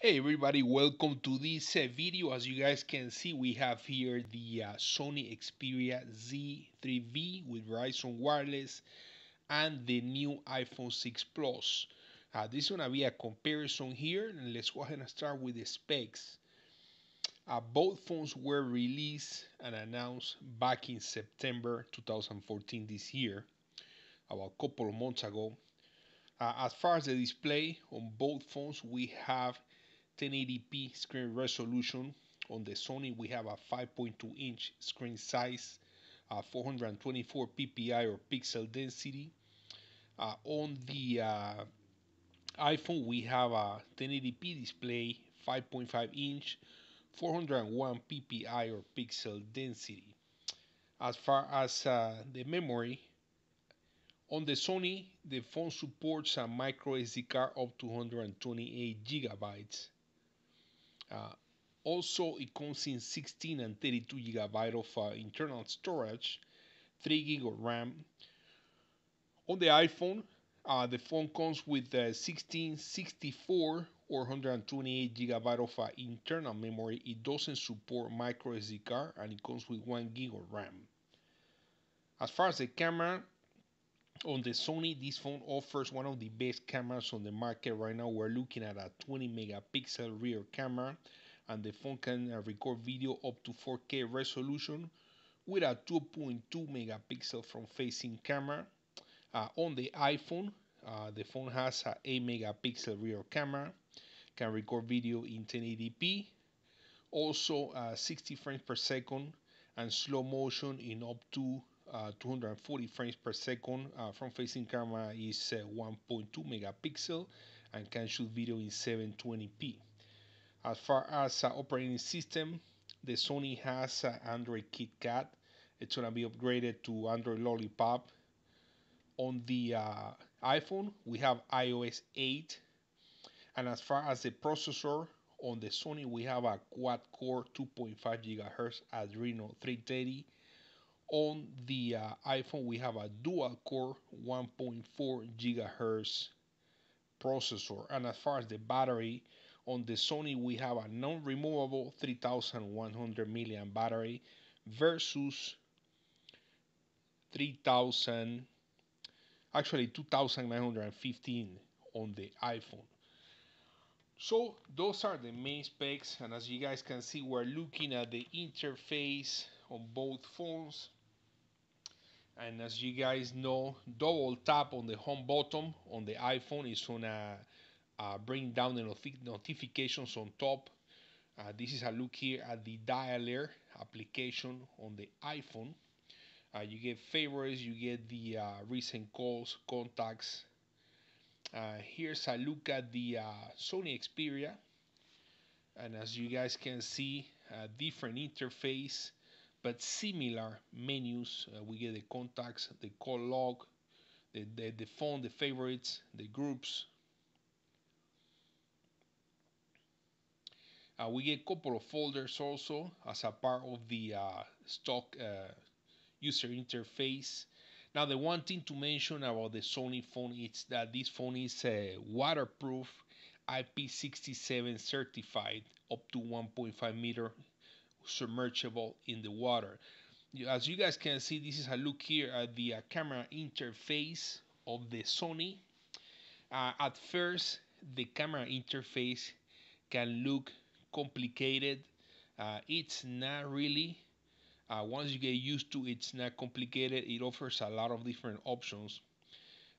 Hey everybody, welcome to this video. As you guys can see, we have here the Sony Xperia Z3v with Verizon Wireless and the new iPhone 6 Plus. This is going to be a comparison here, and let's go ahead and start with the specs. Both phones were released and announced back in September 2014 this year, about a couple of months ago. As far as the display on both phones, we have 1080p screen resolution. On the Sony, we have a 5.2-inch screen size, 424 ppi or pixel density. On the iPhone, we have a 1080p display, 5.5-inch, 401 ppi or pixel density. As far as the memory, on the Sony, the phone supports a micro SD card up to 128 gigabytes. Also, it comes in 16 and 32 gigabyte of internal storage, 3 gig of RAM. On the iPhone, the phone comes with 16, 64 or 128 gigabyte of internal memory. It doesn't support micro SD card, and it comes with 1 gig of RAM. As far as the camera, on the Sony, this phone offers one of the best cameras on the market right now. We're looking at a 20 megapixel rear camera, and the phone can record video up to 4K resolution with a 2.2 megapixel front facing camera. On the iPhone, the phone has a 8 megapixel rear camera, can record video in 1080p, also 60 frames per second, and slow motion in up to 240 frames per second. Front facing camera is 1.2 megapixel and can shoot video in 720p. As far as operating system, the Sony has Android KitKat. It's gonna be upgraded to Android Lollipop. On the iPhone, we have iOS 8. And as far as the processor, on the Sony, we have a quad-core 2.5 gigahertz Adreno 330. On the iPhone, we have a dual-core 1.4 gigahertz processor. And as far as the battery, on the Sony, we have a non-removable 3100 milliamp battery versus 3000, actually 2915 on the iPhone. So those are the main specs, and as you guys can see, we're looking at the interface on both phones. And as you guys know, double tap on the home button on the iPhone is gonna bring down the notifications on top. This is a look here at the dialer application on the iPhone. You get favorites, you get the recent calls, contacts. Here's a look at the Sony Xperia, and as you guys can see, different interface but similar menus. We get the contacts, the call log, the phone, the favorites, the groups. We get a couple of folders also as a part of the stock user interface. Now, the one thing to mention about the Sony phone is that this phone is waterproof, IP67 certified, up to 1.5 meter submergible in the water. As you guys can see, this is a look here at the camera interface of the Sony. At first, the camera interface can look complicated. It's not really. Once you get used to it, it's not complicated. It offers a lot of different options,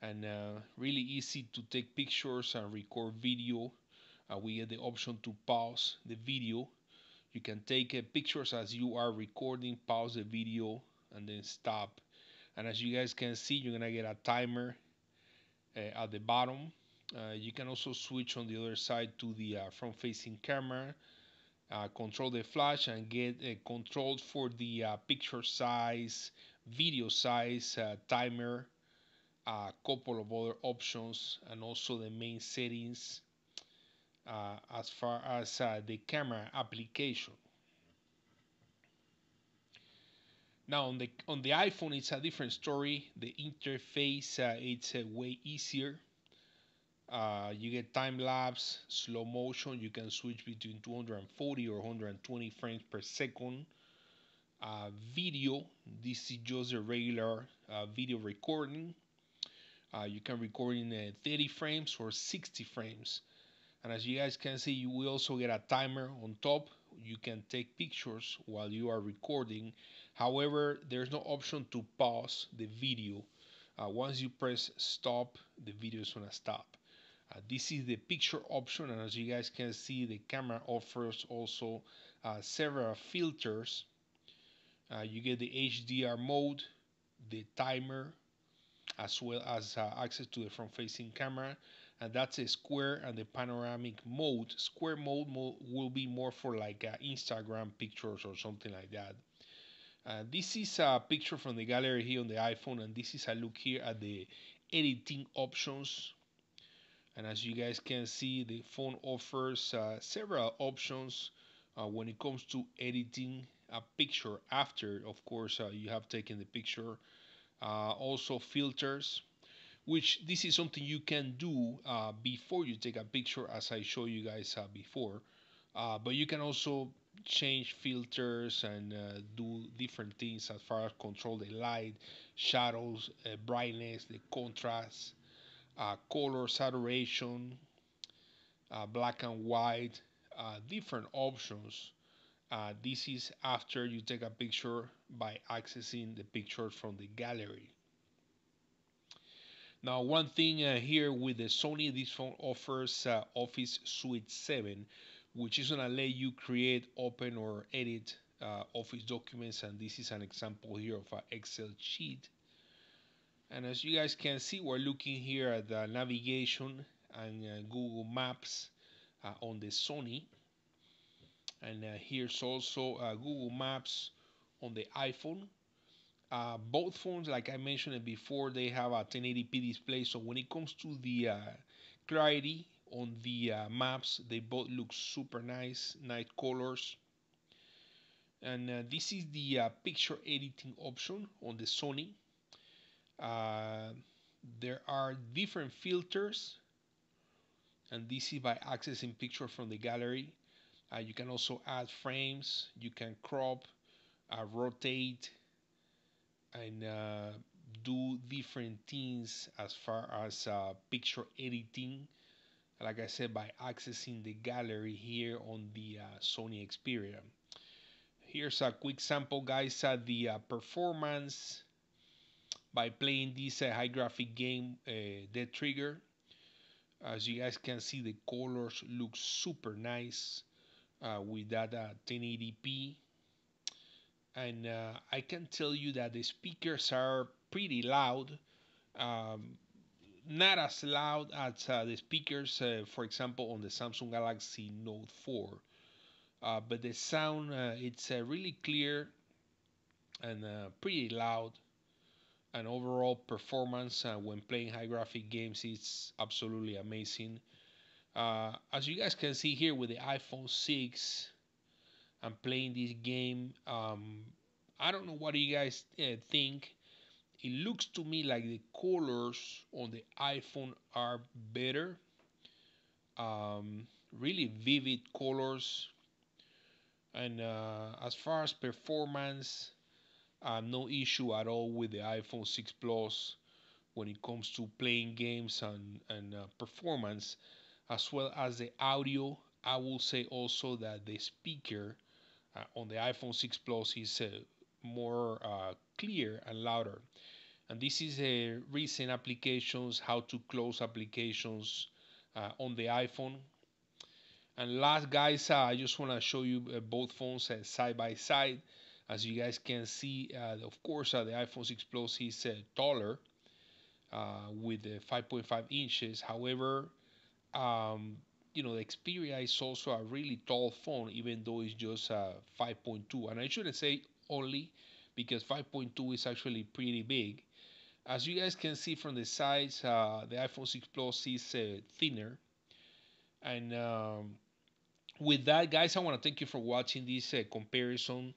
and really easy to take pictures and record video. We get the option to pause the video. You can take pictures as you are recording, pause the video, and then stop. And as you guys can see, you're gonna get a timer at the bottom. You can also switch on the other side to the front-facing camera, control the flash, and get controls for the picture size, video size, timer, a couple of other options, and also the main settings as far as the camera application. Now on the iPhone, it's a different story. The interface it's way easier. You get time lapse, slow motion. You can switch between 240 or 120 frames per second. Video, this is just a regular video recording. You can record in 30 frames or 60 frames. And as you guys can see, you will also get a timer on top. You can take pictures while you are recording. However, there's no option to pause the video. Once you press stop, the video is gonna stop. This is the picture option, and as you guys can see, the camera offers also several filters. You get the HDR mode, the timer, as well as access to the front-facing camera, and that's a square and the panoramic mode. Square mode will be more for like Instagram pictures or something like that. This is a picture from the gallery here on the iPhone, and this is a look here at the editing options. And as you guys can see, the phone offers several options when it comes to editing a picture after, of course, you have taken the picture. Also filters, which this is something you can do before you take a picture, as I show you guys before. But you can also change filters and do different things as far as control the light, shadows, brightness, the contrast, color saturation, black and white, different options. This is after you take a picture by accessing the pictures from the gallery. Now, one thing here with the Sony, this phone offers Office Suite 7, which is going to let you create, open, or edit Office documents. And this is an example here of an Excel sheet. And as you guys can see, we're looking here at the navigation and Google Maps on the Sony. And here's also Google Maps on the iPhone. Both phones, like I mentioned it before, they have a 1080p display. So when it comes to the clarity on the maps, they both look super nice, nice colors. And this is the picture editing option on the Sony. There are different filters, and this is by accessing pictures from the gallery. You can also add frames, you can crop, rotate, and do different things as far as picture editing, like I said, by accessing the gallery here on the Sony Xperia. Here's a quick sample, guys, at the performance by playing this high graphic game, Dead Trigger. As you guys can see, the colors look super nice with that 1080p. And I can tell you that the speakers are pretty loud. Not as loud as the speakers, for example, on the Samsung Galaxy Note 4. But the sound, it's really clear and pretty loud. And overall performance when playing high graphic games is absolutely amazing. As you guys can see here with the iPhone 6, I'm playing this game. I don't know what you guys think. It looks to me like the colors on the iPhone are better. Really vivid colors. And as far as performance, no issue at all with the iPhone 6 Plus when it comes to playing games and performance, as well as the audio. I will say also that the speaker on the iPhone 6 Plus is more clear and louder. And this is recent applications, how to close applications on the iPhone. And last, guys, I just want to show you both phones side by side. As you guys can see, of course, the iPhone 6 Plus is taller with 5.5 inches. However, the Xperia is also a really tall phone, even though it's just 5.2. And I shouldn't say only, because 5.2 is actually pretty big. As you guys can see from the sides, the iPhone 6 Plus is thinner. And with that, guys, I want to thank you for watching this comparison.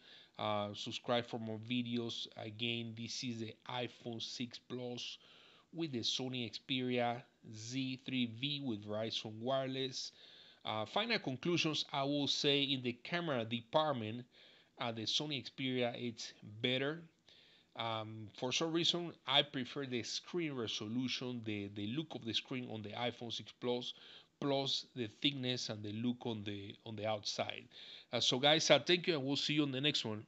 Subscribe for more videos. Again, this is the iPhone 6 Plus with the Sony Xperia Z3v with Verizon Wireless. Final conclusions, I will say in the camera department, the Sony Xperia it's better. For some reason, I prefer the screen resolution, the look of the screen on the iPhone 6 Plus, plus the thickness and the look on the outside. So guys, thank you, and we'll see you on the next one.